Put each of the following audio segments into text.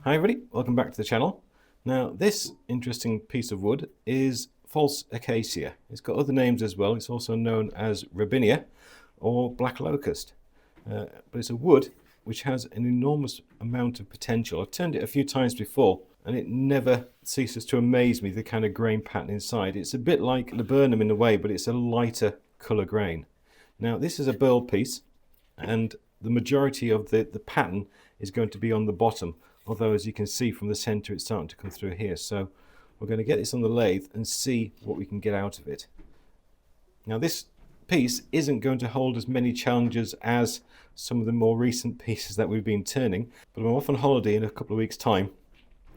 Hi everybody, welcome back to the channel. Now this interesting piece of wood is False Acacia. It's got other names as well. It's also known as Robinia or Black Locust. But it's a wood which has an enormous amount of potential. I've turned it a few times before and it never ceases to amaze me, the kind of grain pattern inside. It's a bit like laburnum in a way, but it's a lighter colour grain. Now this is a burl piece and the majority of the pattern is going to be on the bottom, although as you can see from the centre it's starting to come through here. So we're going to get this on the lathe and see what we can get out of it. Now this piece isn't going to hold as many challenges as some of the more recent pieces that we've been turning, but I'm off on holiday in a couple of weeks time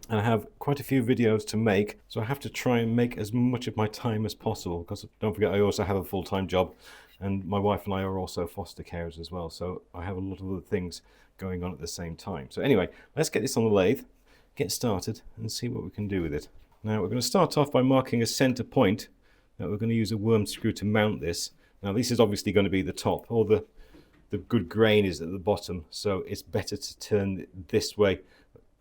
and I have quite a few videos to make, so I have to try and make as much of my time as possible, because don't forget I also have a full-time job and my wife and I are also foster carers as well, so I have a lot of other things going on at the same time. So anyway, let's get this on the lathe, get started and see what we can do with it. Now we're going to start off by marking a center point that we're going to use a worm screw to mount this. Now this is obviously going to be the top, all the good grain is at the bottom, so it's better to turn this way,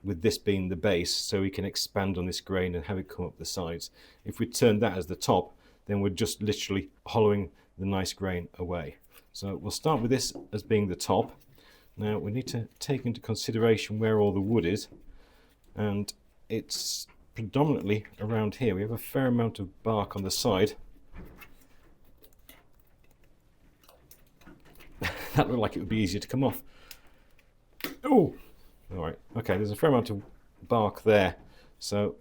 with this being the base, so we can expand on this grain and have it come up the sides. If we turn that as the top, then we're just literally hollowing the nice grain away. So we'll start with this as being the top. Now we need to take into consideration where all the wood is, and it's predominantly around here. We have a fair amount of bark on the side. That looked like it would be easier to come off. Oh, all right. Okay, there's a fair amount of bark there, so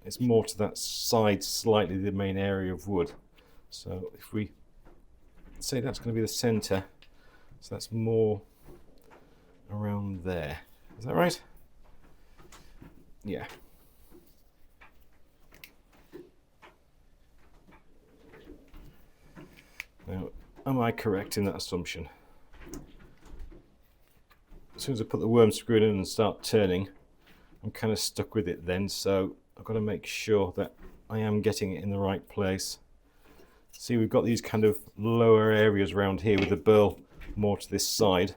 it's more to that side, slightly the main area of wood. So if we say that's going to be the center, so that's more around there. Is that right? Yeah. Now, am I correct in that assumption? As soon as I put the worm screw in and start turning, I'm kind of stuck with it then, so I've got to make sure that I am getting it in the right place. See, we've got these kind of lower areas around here with the burl more to this side.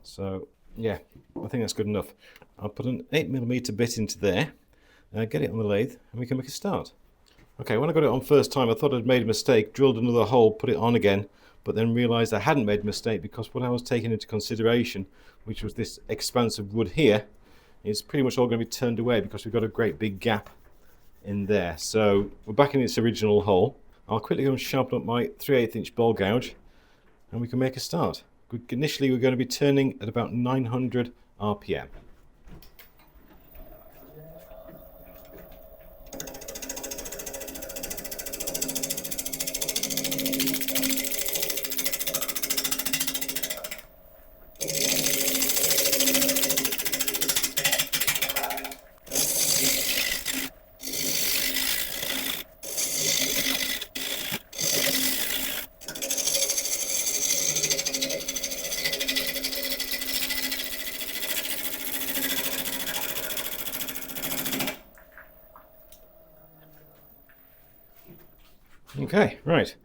So yeah, I think that's good enough. I'll put an 8mm bit into there, get it on the lathe, and we can make a start. Okay, when I got it on first time, I thought I'd made a mistake, drilled another hole, put it on again, but then realised I hadn't made a mistake, because what I was taking into consideration, which was this expanse of wood here, is pretty much all going to be turned away because we've got a great big gap in there. So we're back in its original hole. I'll quickly go and sharpen up my 3/8" ball gouge and we can make a start. Initially we're going to be turning at about 900 RPM. Okay, right.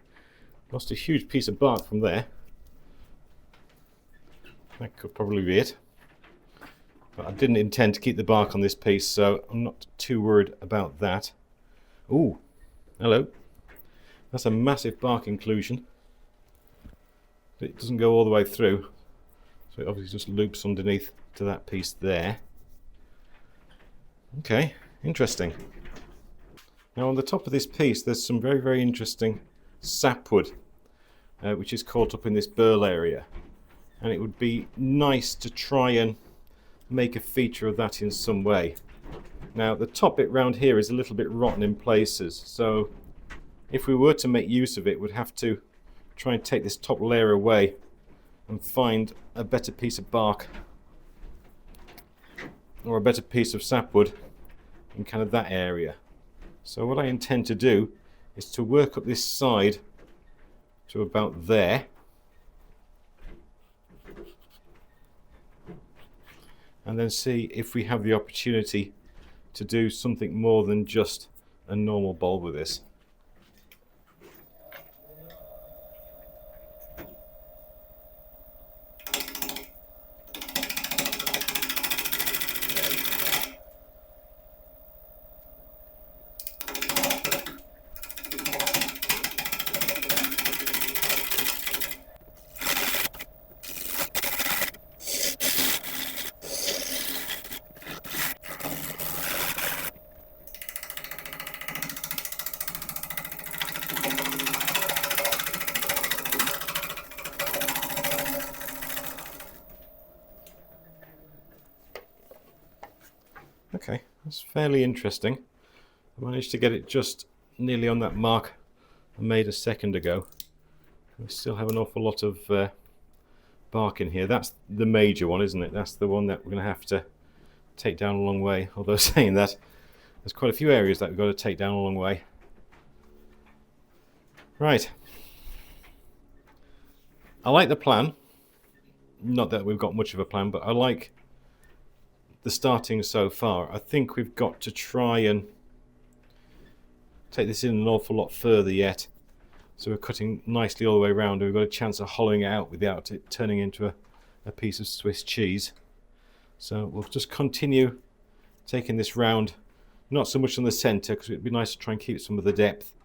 Lost a huge piece of bark from there. That could probably be it. But I didn't intend to keep the bark on this piece, so I'm not too worried about that. Ooh, hello. That's a massive bark inclusion. But it doesn't go all the way through, so it obviously just loops underneath to that piece there. Okay, interesting. Now on the top of this piece there's some very, very interesting sapwood, which is caught up in this burl area, and it would be nice to try and make a feature of that in some way. Now the top bit round here is a little bit rotten in places, so if we were to make use of it we'd have to try and take this top layer away and find a better piece of bark or a better piece of sapwood in kind of that area. So what I intend to do is to work up this side to about there, and then see if we have the opportunity to do something more than just a normal bowl with this. Okay, that's fairly interesting. I managed to get it just nearly on that mark I made a second ago. We still have an awful lot of bark in here. That's the major one, isn't it? That's the one that we're going to have to take down a long way. Although saying that, there's quite a few areas that we've got to take down a long way. Right. I like the plan. Not that we've got much of a plan, but I like the starting so far. I think we've got to try and take this in an awful lot further yet. So we're cutting nicely all the way around, and we've got a chance of hollowing it out without it turning into a piece of Swiss cheese. So we'll just continue taking this round, not so much on the centre, because it'd be nice to try and keep some of the depth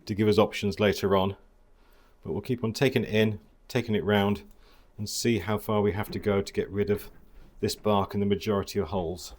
to give us options later on. But we'll keep on taking it in, taking it round, and see how far we have to go to get rid of this bark and the majority of holes.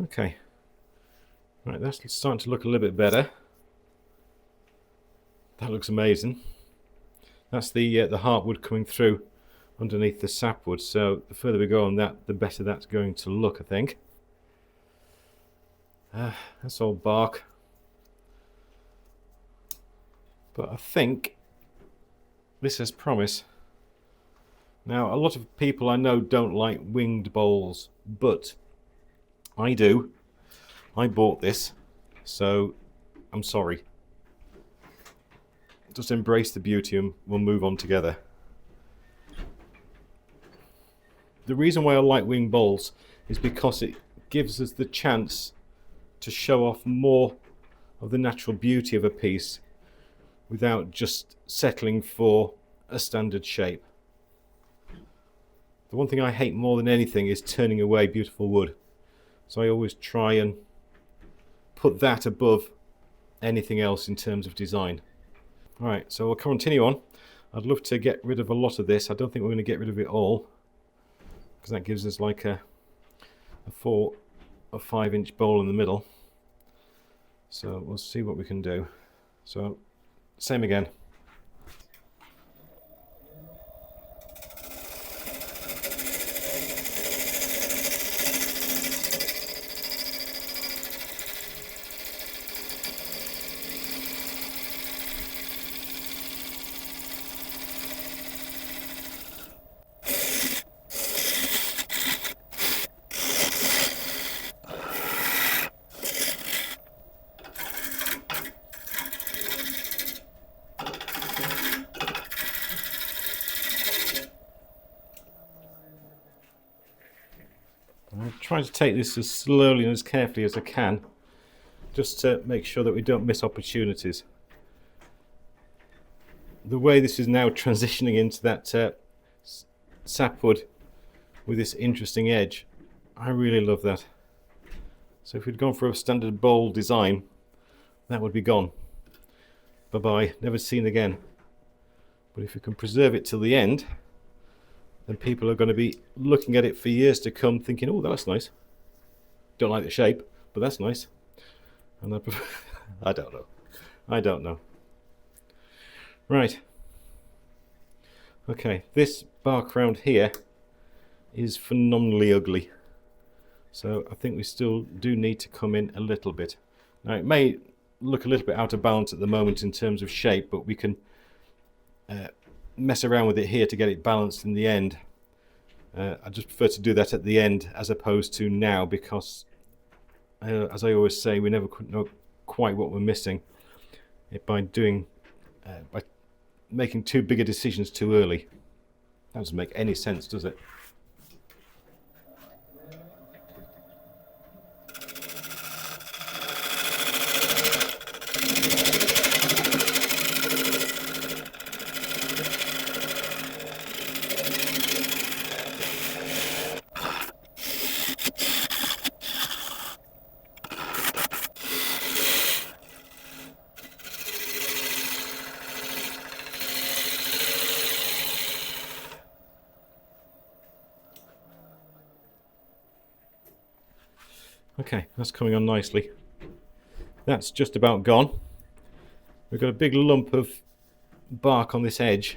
Okay, right, that's starting to look a little bit better. That looks amazing. That's the heartwood coming through underneath the sapwood, so the further we go on that, the better that's going to look, I think. That's all bark. But I think this has promise. Now, a lot of people I know don't like winged bowls, but I do. I bought this, so I'm sorry. Just embrace the beauty and we'll move on together. The reason why I like winged bowls is because it gives us the chance to show off more of the natural beauty of a piece without just settling for a standard shape. The one thing I hate more than anything is turning away beautiful wood. So I always try and put that above anything else in terms of design. Alright, so we'll continue on. I'd love to get rid of a lot of this. I don't think we're going to get rid of it all, because that gives us like a 4 or 5 inch bowl in the middle. So we'll see what we can do. So same again. I'm trying to take this as slowly and as carefully as I can, just to make sure that we don't miss opportunities. The way this is now transitioning into that sapwood with this interesting edge, I really love that. So if we'd gone for a standard bowl design, that would be gone. Bye bye, never seen again. But if we can preserve it till the end, then people are going to be looking at it for years to come thinking, oh, that's nice. Don't like the shape, but that's nice. And I don't know. I don't know. Right. Okay, this bark round here is phenomenally ugly. So I think we still do need to come in a little bit. Now it may look a little bit out of balance at the moment in terms of shape, but we can mess around with it here to get it balanced in the end. I just prefer to do that at the end as opposed to now, because as I always say, we never know quite what we're missing by making too big a decisions too early. That doesn't make any sense, does it? Okay, that's coming on nicely. That's just about gone. We've got a big lump of bark on this edge,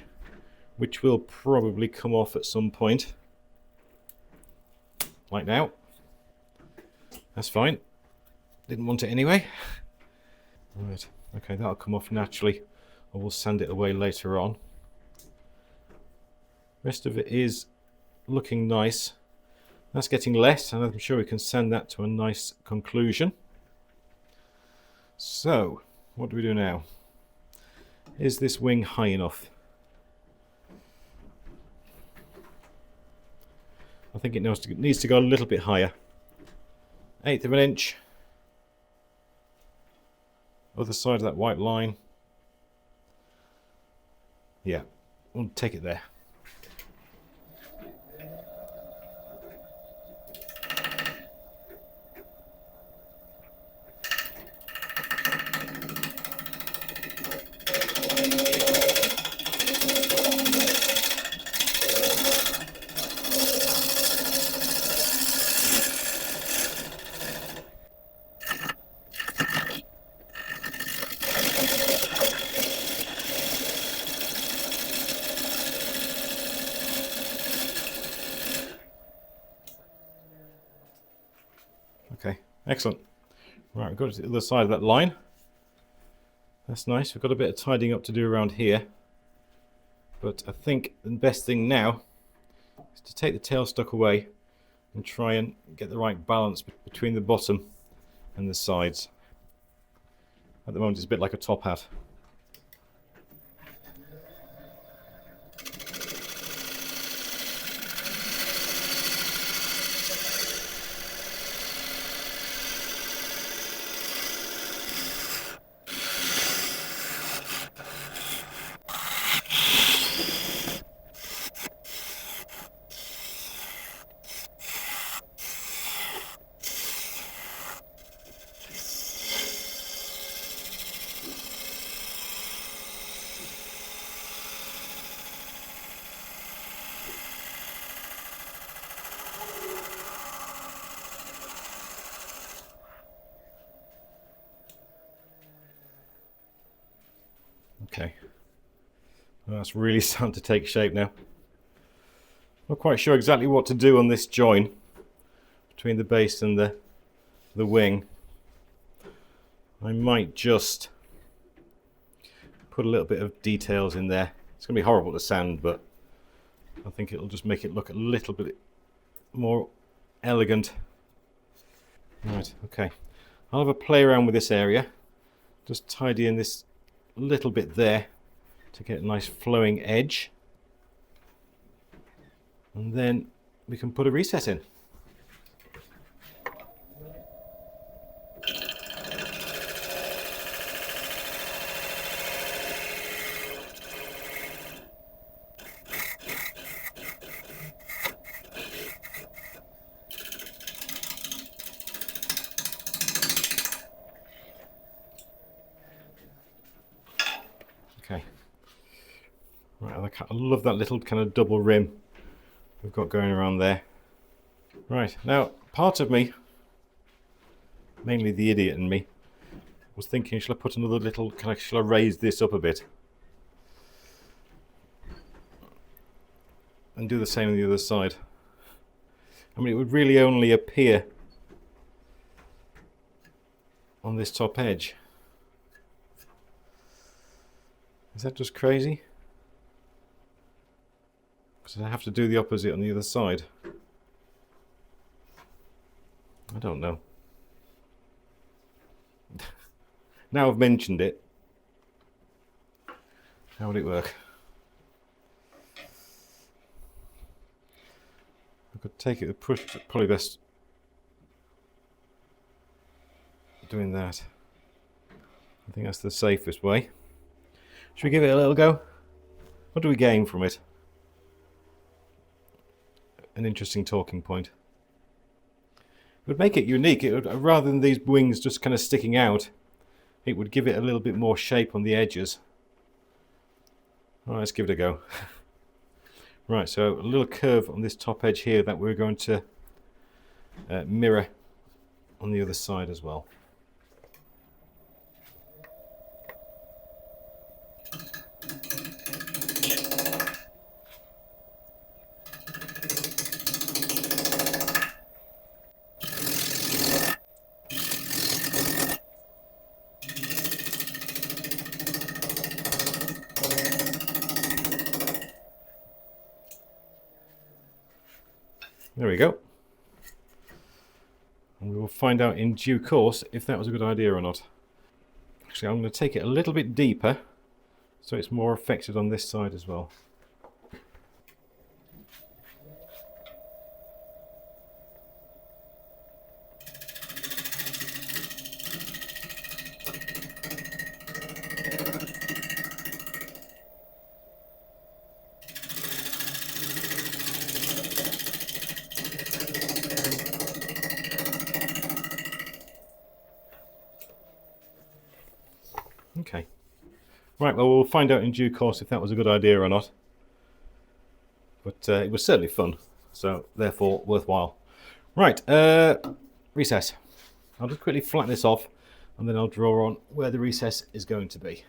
which will probably come off at some point. Like now. That's fine. Didn't want it anyway. Right, okay, that'll come off naturally. I will sand it away later on. Rest of it is looking nice. That's getting less, and I'm sure we can send that to a nice conclusion. So, what do we do now? Is this wing high enough? I think it needs to go a little bit higher. 1/8 of an inch. Other side of that white line. Yeah, we'll take it there. Okay, excellent. Right, we've got to the other side of that line. That's nice. We've got a bit of tidying up to do around here. But I think the best thing now is to take the tailstock away and try and get the right balance between the bottom and the sides. At the moment it's a bit like a top hat. Okay, well, that's really starting to take shape now. Not quite sure exactly what to do on this join between the base and the wing. I might just put a little bit of details in there. It's going to be horrible to sand, but I think it'll just make it look a little bit more elegant. Right, okay. I'll have a play around with this area. Just tidy in this little bit there to get a nice flowing edge. And then we can put a recess in. Okay. Right, I love that little kind of double rim we've got going around there. Right, now part of me, mainly the idiot in me, was thinking, shall I put another little, shall I raise this up a bit? And do the same on the other side. I mean, it would really only appear on this top edge. Is that just crazy? Because I have to do the opposite on the other side. I don't know. Now I've mentioned it, how would it work? I could take it to push, probably best doing that. I think that's the safest way. Should we give it a little go? What do we gain from it? An interesting talking point. It would make it unique. It would, rather than these wings just kind of sticking out, it would give it a little bit more shape on the edges. Alright, let's give it a go. Right, so a little curve on this top edge here that we're going to mirror on the other side as well. There we go. And we will find out in due course if that was a good idea or not. Actually, I'm going to take it a little bit deeper so it's more affected on this side as well. Okay. Right, well, we'll find out in due course if that was a good idea or not. But it was certainly fun, so therefore worthwhile. Right, recess. I'll just quickly flatten this off and then I'll draw on where the recess is going to be.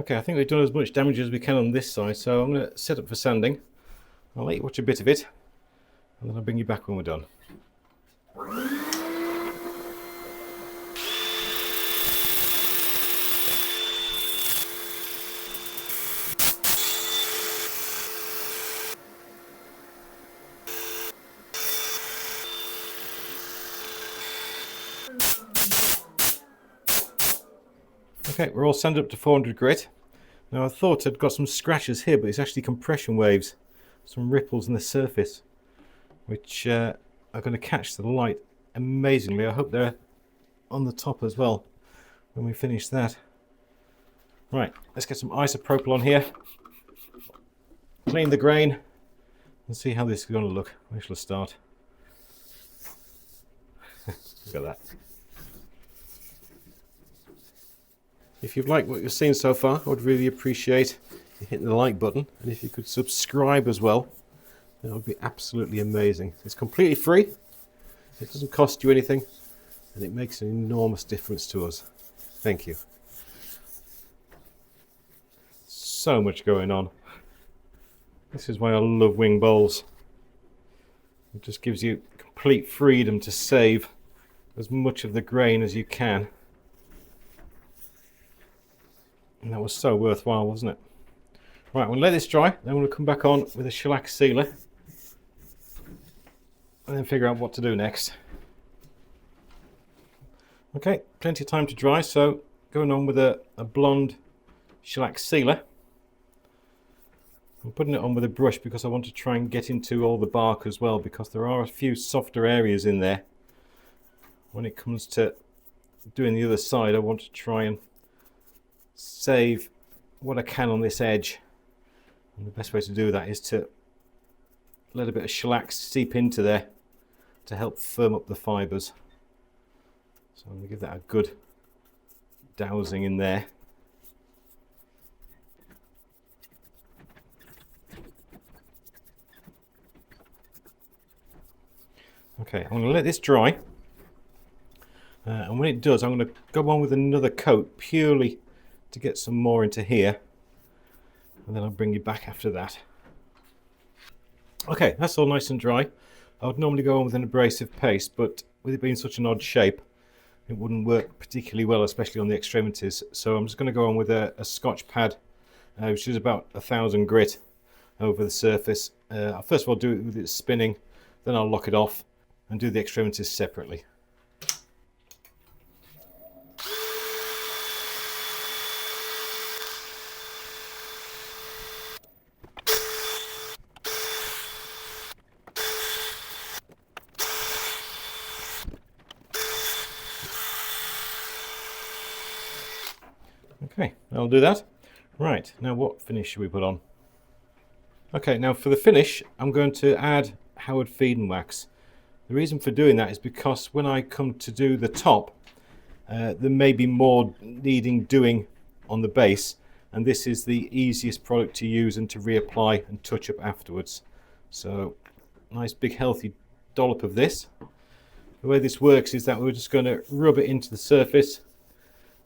Okay, I think we've done as much damage as we can on this side, so I'm going to set up for sanding. I'll let you watch a bit of it, and then I'll bring you back when we're done. Okay, we're all sanded up to 400 grit. Now I thought I'd got some scratches here, but it's actually compression waves, some ripples in the surface, which are going to catch the light amazingly. I hope they're on the top as well when we finish that. Right, let's get some isopropyl on here, clean the grain, and see how this is going to look. Where shall I start? Look at that. If you've liked what you've seen so far, I would really appreciate you hitting the like button, and if you could subscribe as well, that would be absolutely amazing. It's completely free, it doesn't cost you anything, and it makes an enormous difference to us. Thank you. So much going on. This is why I love wing bowls. It just gives you complete freedom to save as much of the grain as you can. And that was so worthwhile, wasn't it? Right, we'll let this dry, then we'll come back on with a shellac sealer and then figure out what to do next. Okay, plenty of time to dry, so going on with a blonde shellac sealer. I'm putting it on with a brush because I want to try and get into all the bark as well, because there are a few softer areas in there. When it comes to doing the other side, I want to try and save what I can on this edge, and the best way to do that is to let a bit of shellac seep into there to help firm up the fibres. So I'm going to give that a good dousing in there. Okay, I'm going to let this dry, and when it does I'm going to go on with another coat purely to get some more into here, and then I'll bring you back after that. Okay, that's all nice and dry. I would normally go on with an abrasive paste, but with it being such an odd shape, it wouldn't work particularly well, especially on the extremities. So I'm just going to go on with a Scotch pad, which is about 1000 grit over the surface. I'll first of all do it with it spinning, then I'll lock it off and do the extremities separately. Okay, I'll do that. Right, now what finish should we put on? Okay, now for the finish, I'm going to add Howard feed and wax. The reason for doing that is because when I come to do the top, there may be more needing doing on the base, and this is the easiest product to use and to reapply and touch up afterwards. So, nice big healthy dollop of this. The way this works is that we're just going to rub it into the surface,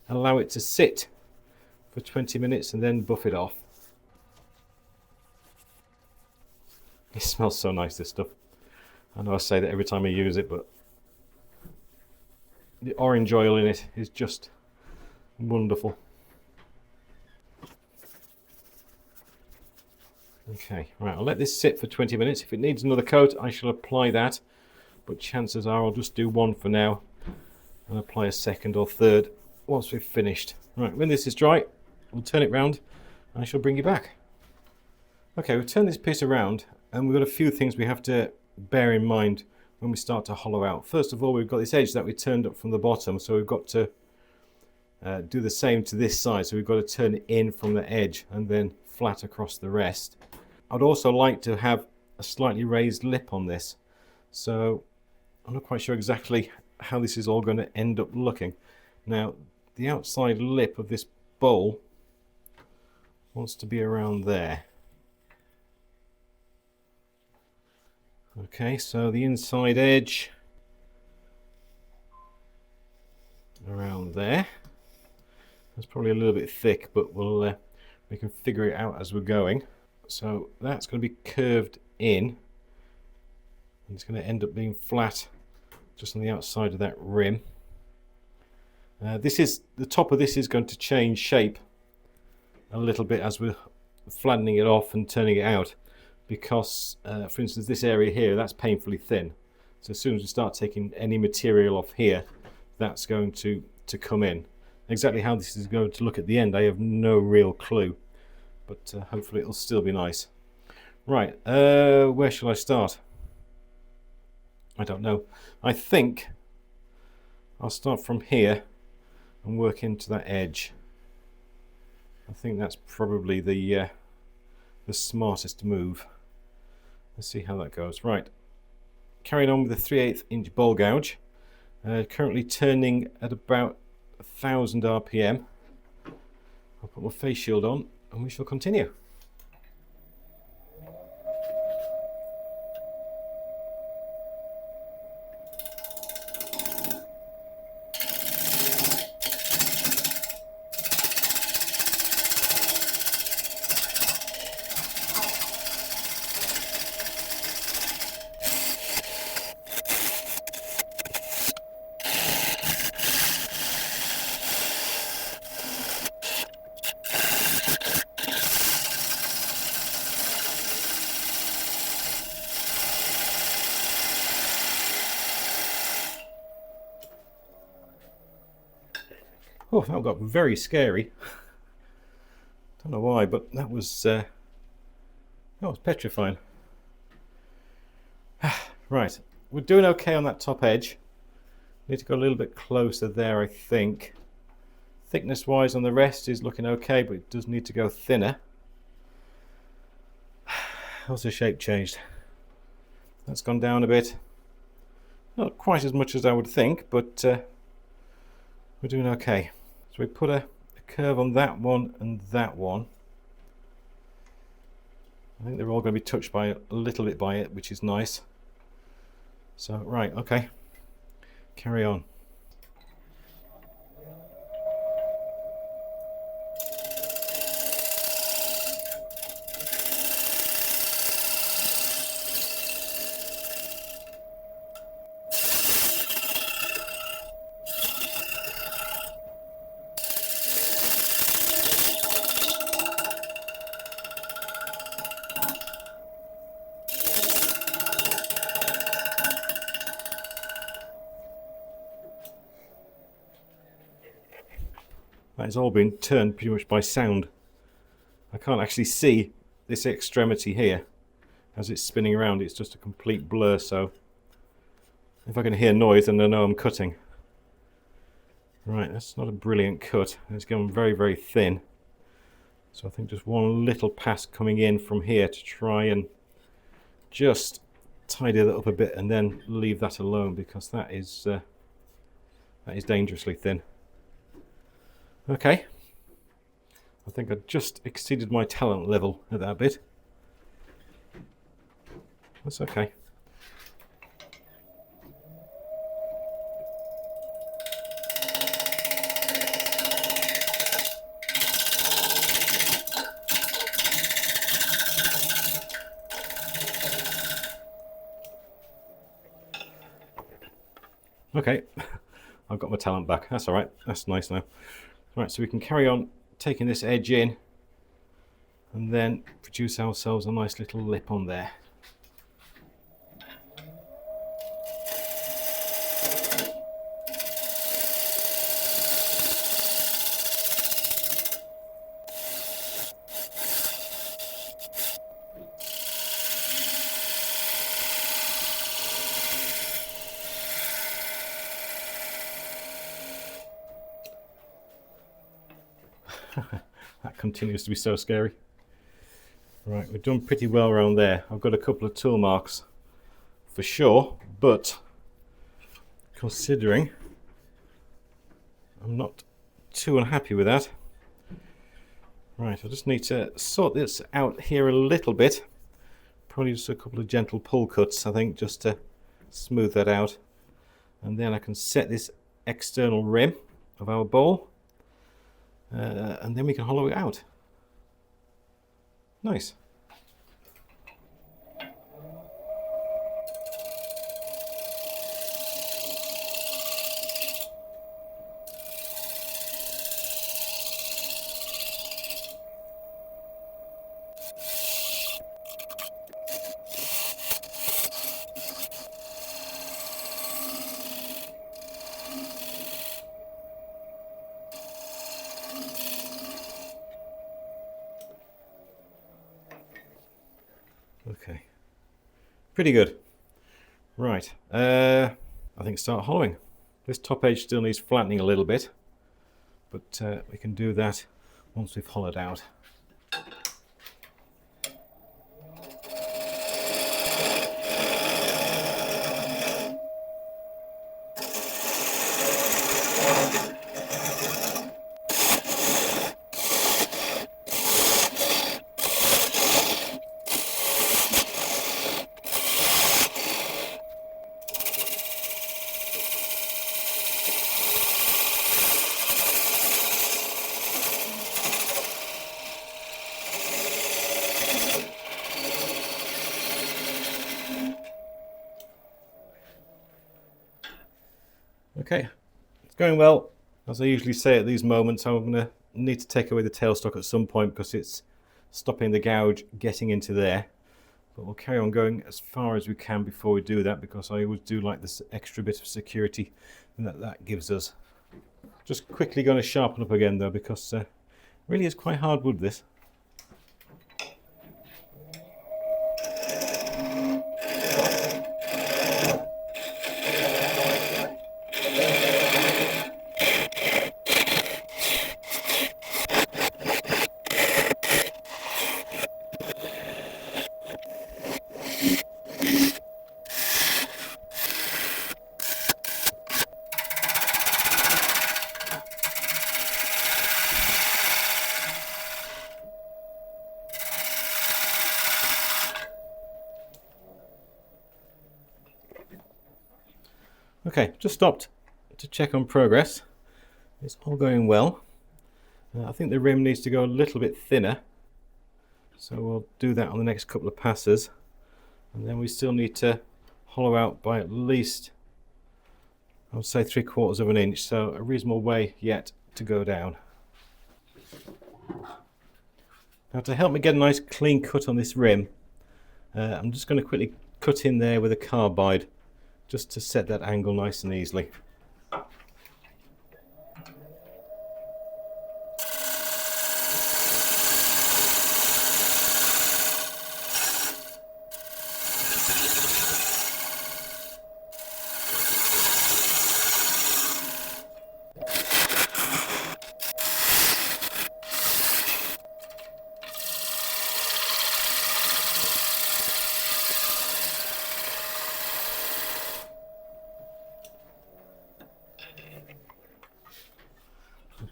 allow it to sit for 20 minutes and then buff it off. It smells so nice, this stuff. I know I say that every time I use it, but the orange oil in it is just wonderful. Okay, right, I'll let this sit for 20 minutes. If it needs another coat, I shall apply that, but chances are I'll just do one for now and apply a second or third once we've finished. Right, when this is dry, we'll turn it round and I shall bring you back. Okay, we've turned this piece around and we've got a few things we have to bear in mind when we start to hollow out. First of all, we've got this edge that we turned up from the bottom, so we've got to do the same to this side. So we've got to turn it in from the edge and then flat across the rest. I'd also like to have a slightly raised lip on this, so I'm not quite sure exactly how this is all going to end up looking. Now, the outside lip of this bowl wants to be around there. Okay, so the inside edge around there. That's probably a little bit thick, but we can figure it out as we're going. So that's going to be curved in, and it's going to end up being flat just on the outside of that rim. The top of this is going to change shape a little bit as we're flattening it off and turning it out, because for instance this area here, that's painfully thin, so as soon as we start taking any material off here, that's going to come in. Exactly how this is going to look at the end, I have no real clue, but hopefully it'll still be nice. Right, where shall I start? I don't know. I think I'll start from here and work into that edge. I think that's probably the smartest move. Let's see how that goes. Right, carrying on with the 3/8 inch bowl gouge. Currently turning at about 1000 RPM. I'll put my face shield on and we shall continue. Oh, that got very scary. Don't know why, but that was petrifying. Right, we're doing okay on that top edge. Need to go a little bit closer there, I think. Thickness wise on the rest is looking okay, but it does need to go thinner. How's the shape changed? That's gone down a bit. Not quite as much as I would think, but we're doing okay. So we put a curve on that one and that one. I think they're all going to be touched by a little bit by it, which is nice. So, right, okay. Carry on. That has all been turned pretty much by sound. I can't actually see this extremity here as it's spinning around. It's just a complete blur, so if I can hear noise then I know I'm cutting. Right, that's not a brilliant cut. It's gone very, very thin. So I think just one little pass coming in from here to try and just tidy that up a bit and then leave that alone, because that is dangerously thin. Okay, I think I just exceeded my talent level at that bit. That's okay. Okay, I've got my talent back. That's all right. That's nice now. Right, so we can carry on taking this edge in and then produce ourselves a nice little lip on there. That continues to be so scary. Right, we've done pretty well around there. I've got a couple of tool marks for sure, but considering I'm not too unhappy with that. Right, I just need to sort this out here a little bit. Probably just a couple of gentle pull cuts, I think, just to smooth that out. And then I can set this external rim of our bowl. And then we can hollow it out. Nice. Okay, pretty good. Right, I think start hollowing. This top edge still needs flattening a little bit, but we can do that once we've hollowed out. Okay, it's going well. As I usually say at these moments, I'm going to need to take away the tailstock at some point because it's stopping the gouge getting into there. But we'll carry on going as far as we can before we do that, because I always do like this extra bit of security that gives us. Just quickly going to sharpen up again though, because it really is quite hard wood, this. Okay, just stopped to check on progress. It's all going well. I think the rim needs to go a little bit thinner, so we'll do that on the next couple of passes. And then we still need to hollow out by at least, I would say, 3/4 of an inch, so a reasonable way yet to go down. Now, to help me get a nice clean cut on this rim, I'm just going to quickly cut in there with a carbide, just to set that angle nice and easily.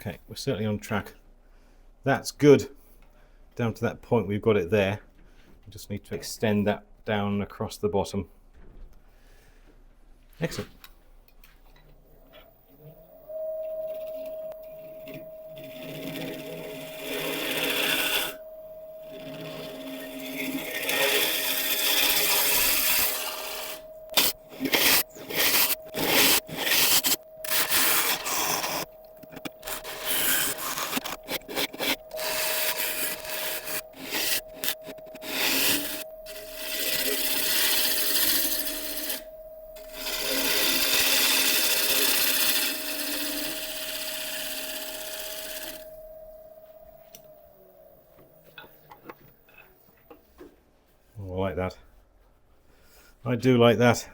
Okay, we're certainly on track. That's good. Down to that point we've got it there. We just need to extend that down across the bottom. Excellent. Oh, I like that. I do like that.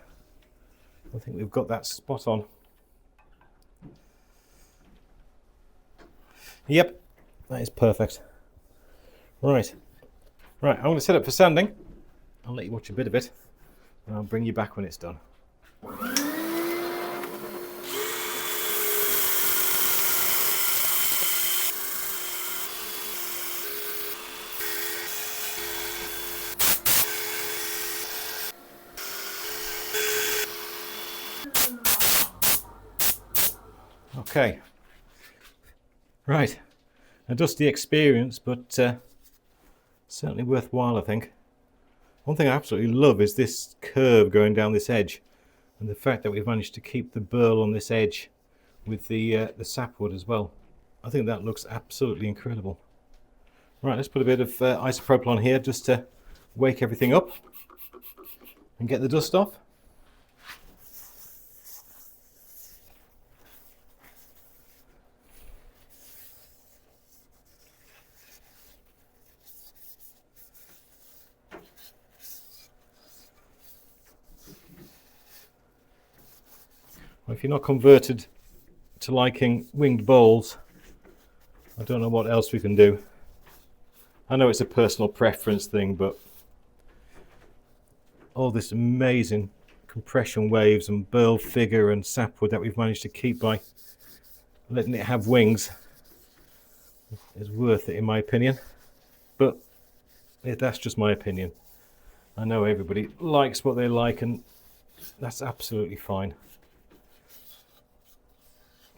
I think we've got that spot on. Yep, that is perfect. Right, I'm going to set up for sanding. I'll let you watch a bit of it, and I'll bring you back when it's done. Okay, right, a dusty experience, but certainly worthwhile, I think. One thing I absolutely love is this curve going down this edge, and the fact that we've managed to keep the burl on this edge with the sapwood as well. I think that looks absolutely incredible. Right, let's put a bit of isopropyl on here just to wake everything up and get the dust off. Well, if you're not converted to liking winged bowls, I don't know what else we can do. I know it's a personal preference thing, but all this amazing compression waves and burl figure and sapwood that we've managed to keep by letting it have wings is worth it, in my opinion. But that's just my opinion. I know everybody likes what they like, and that's absolutely fine.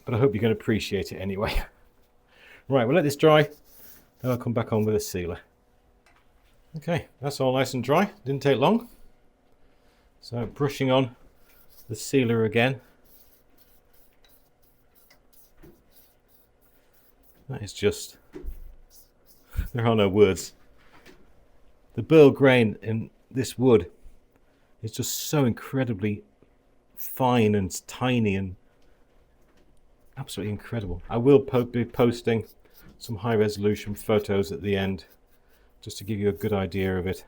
But I hope you can appreciate it anyway. Right, we'll let this dry, then I'll come back on with a sealer. Okay, that's all nice and dry. Didn't take long. So brushing on the sealer again. That is just, there are no words. The burl grain in this wood is just so incredibly fine and tiny and absolutely incredible. I will be posting some high resolution photos at the end just to give you a good idea of it.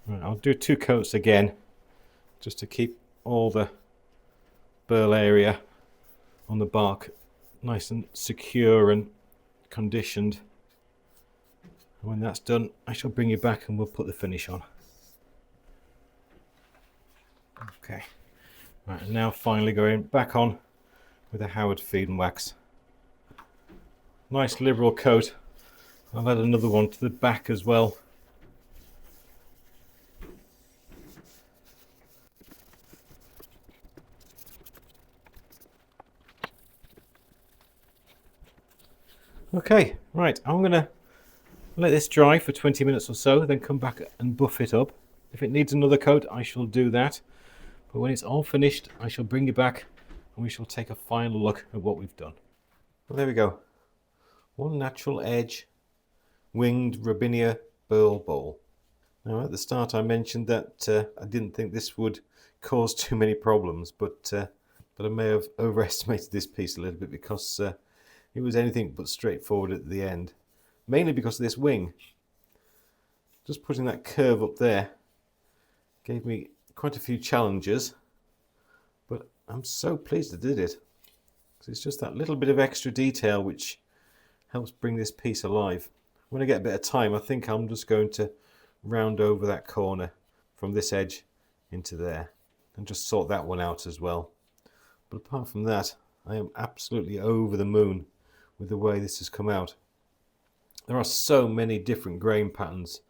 Right, I'll do 2 coats again just to keep all the burl area on the bark nice and secure and conditioned. And when that's done, I shall bring you back and we'll put the finish on. Okay, right, and now finally going back on with a Howard feed and wax. Nice liberal coat. I'll add another one to the back as well. Okay, right, I'm going to let this dry for 20 minutes or so, then come back and buff it up. If it needs another coat, I shall do that. But when it's all finished, I shall bring you back and we shall take a final look at what we've done. Well, there we go. One natural edge winged Robinia burl bowl. Now at the start I mentioned that I didn't think this would cause too many problems, but I may have overestimated this piece a little bit because it was anything but straightforward at the end. Mainly because of this wing. Just putting that curve up there gave me quite a few challenges, but I'm so pleased I did it. Because it's just that little bit of extra detail which helps bring this piece alive. When I get a bit of time, I think I'm just going to round over that corner from this edge into there. and just sort that one out as well. But apart from that, I am absolutely over the moon with the way this has come out. There are so many different grain patterns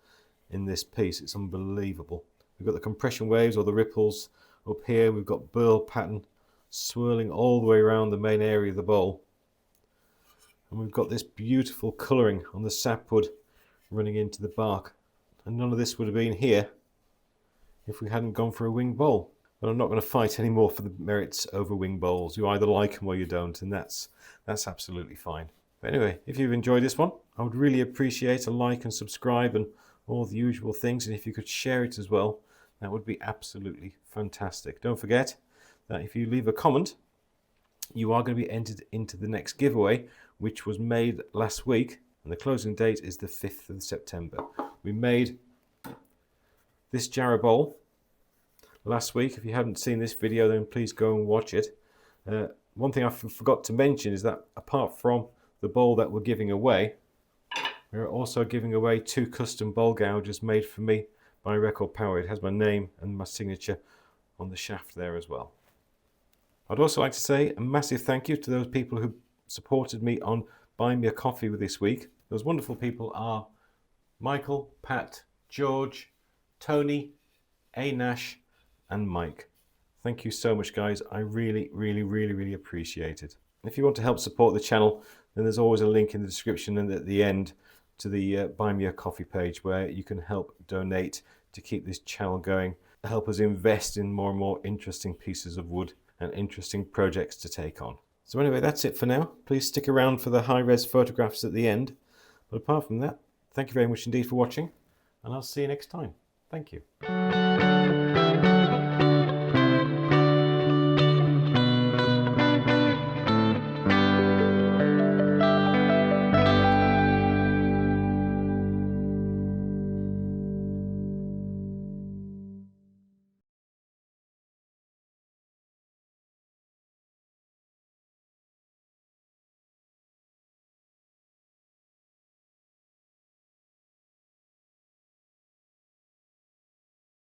in this piece, it's unbelievable. We've got the compression waves or the ripples up here, we've got burl pattern swirling all the way around the main area of the bowl. And we've got this beautiful colouring on the sapwood running into the bark. And none of this would have been here if we hadn't gone for a wing bowl. But I'm not going to fight anymore for the merits over wing bowls. You either like them or you don't, and that's absolutely fine. But anyway, if you've enjoyed this one, I would really appreciate a like and subscribe and all the usual things. And if you could share it as well, that would be absolutely fantastic. Don't forget that if you leave a comment, you are going to be entered into the next giveaway, which was made last week, and the closing date is the 5th of September. We made this jarrah bowl last week. If you haven't seen this video, then please go and watch it. One thing I forgot to mention is that apart from the bowl that we're giving away, we're also giving away 2 custom bowl gouges made for me by Record Power. It has my name and my signature on the shaft there as well. I'd also like to say a massive thank you to those people who supported me on buying me a coffee with this week. Those wonderful people are Michael, Pat, George, Tony, A. Nash and Mike. Thank you so much, guys. I really appreciate it. If you want to help support the channel, then there's always a link in the description and at the end to the Buy Me a Coffee page where you can help donate to keep this channel going, help us invest in more and more interesting pieces of wood and interesting projects to take on. So anyway, that's it for now. Please stick around for the high-res photographs at the end. But apart from that, thank you very much indeed for watching, and I'll see you next time. Thank you.